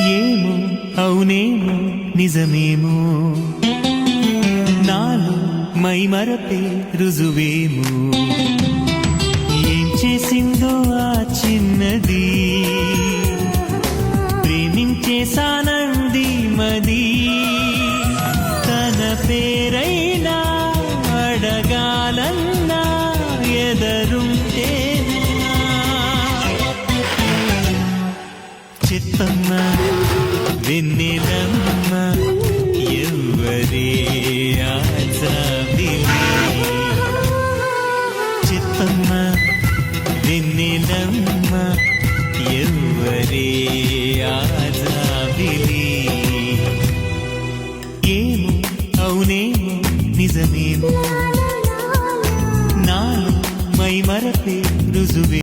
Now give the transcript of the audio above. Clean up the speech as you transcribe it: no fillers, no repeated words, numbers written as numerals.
ఏమో అవునేమో నిజమేమో నాలో మైమరపే రుజువేమో ఏం చేసిందో ఆ చిన్నది ప్రేమించేసానంది మది తన పేరైనా అడగాలన్నా ఎదరుంటే చిత్తమ్మ వెన్నెలమ్మ ఎవ్వరే ఆజాబిలి చిత్తమ్మ వెన్నెలమ్మ ఎవ్వరే ఆజాబిలి ఏమో అవునేమో నిజమేమో నాలో మైమరపే రుజువే